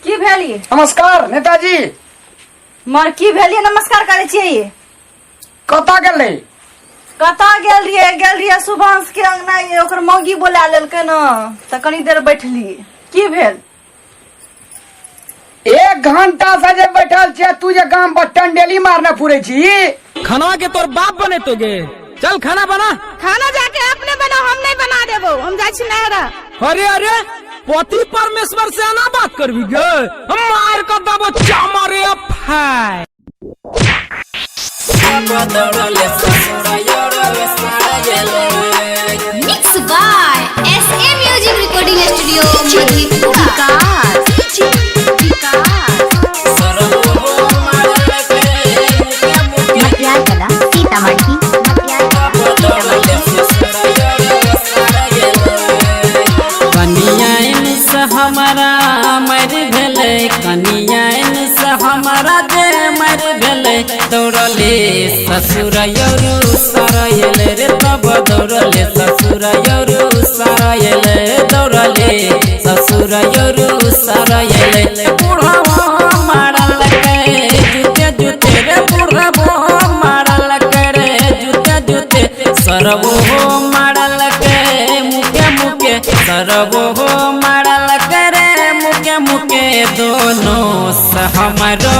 की भेलिए? नमस्कार नेताजी। मर की भेलिए नमस्कार करे छिए? कता गेलै? कता गेल रिए सुभाष के अंगना ये ओकर मौगी बोला लेलकै न त कनी देर बैठली। की भेल? 1 घंटा से जे बैठल छे तू जे गांव बटन डेली मारना पुरे छी। खाना के तोर बाप बने तो गे चल खाना बना। खाना जाके अपने बना, हम नहीं बना देबो, हम जाय छी नहरा। अरे अरे पति परमेश्वर से आना बात करबी गे, हम मार कर दबो चामारे अफाय। Mixed by SA Music Recording Studio, Madhepura. मटियाला सीतामढ़ी कनियान से हमारा मर भेले, कनियान से हमारा दे मर भेले। दौड़ले ससुर यरू सरायल रे तब दौड़ले ससुर यरू सरायल, दौड़ले ससुर यरू सरायल। बूढ़ा मारल के जूते जूते रे, बूढ़ा मारल के रे जूते जूते। सरबो मारल के मुके मुके, सरबो मारल के रे मुके मुके। दोनों से हमारो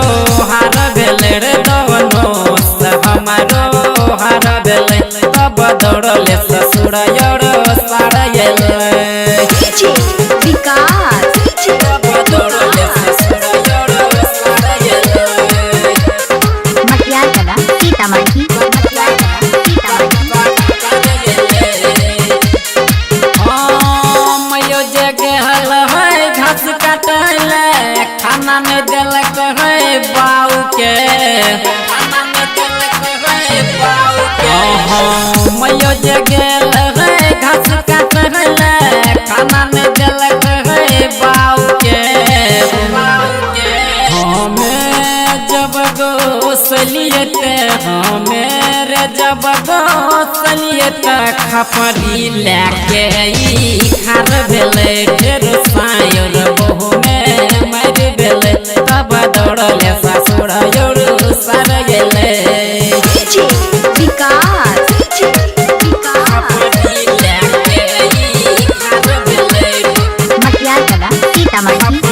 हार भेले रे, दोनों से हमारो हार भेले। तब दौड़ले ससुर यरो सरायल, विकास तब दौड़ले ससुर यरो सरायल। मटियाला सीतामढ़ी घास काटल खाना में दिलक है बाऊ के, मैयो जे गेल है घास काटल खाना में दिलक है बाऊ के। हमें जब गोसलियते, हमें रे जब गोसलियते खपरी लेके ई खार भेले। ढेर सायर बहु में मर भेले, तब दौड़ले ससुर यरू सरायल। विकास खपरी लेके ई खार भेले, मटियाला सीतामढ़ी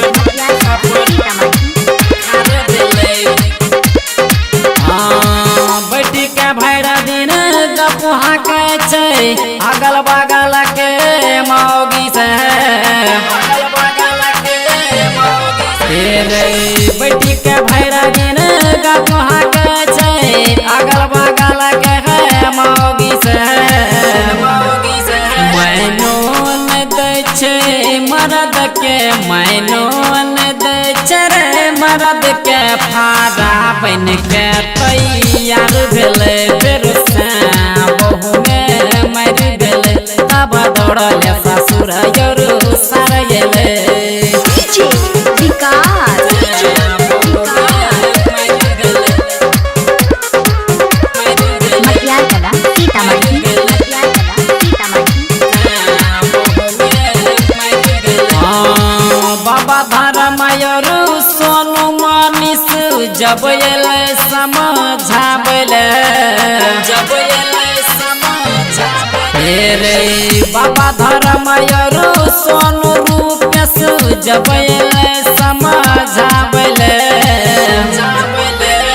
बैठी के भैरा दिन गपुहा के छै अगल बगल के मौगी से। बैठी के भैरा दिन गपुहा के छै अगल बगल के मौगी से। मैनो न दै छै मरद के, मैनो न दै छै रे मरद के। फाड़ा बन के तैयार भेले, फेर से बहु में मर भेले। तब दौड़ले ससुर यरू सरायल, विकास मटियाला सीतामढ़ी बाबा धर्म यरू सोनू मनीष जब एले समझाबले, जब एले समझाबले रे बाबा धर्म यरू सोनू रूपेश जब एले समझाबले।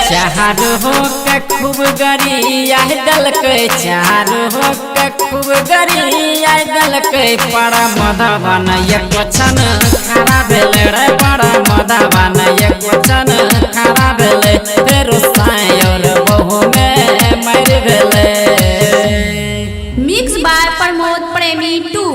चार हो के खूब गरी आइ दलकै, चार हो के खूब गरी आइ दलकै। पर मधवन एक क्षण खड़ा भेले रे, पर मधवन एक क्षण खड़ा भेले। फेर सायर बहु में मर भेले। मिक्स बाय प्रमोद प्रेमी 2।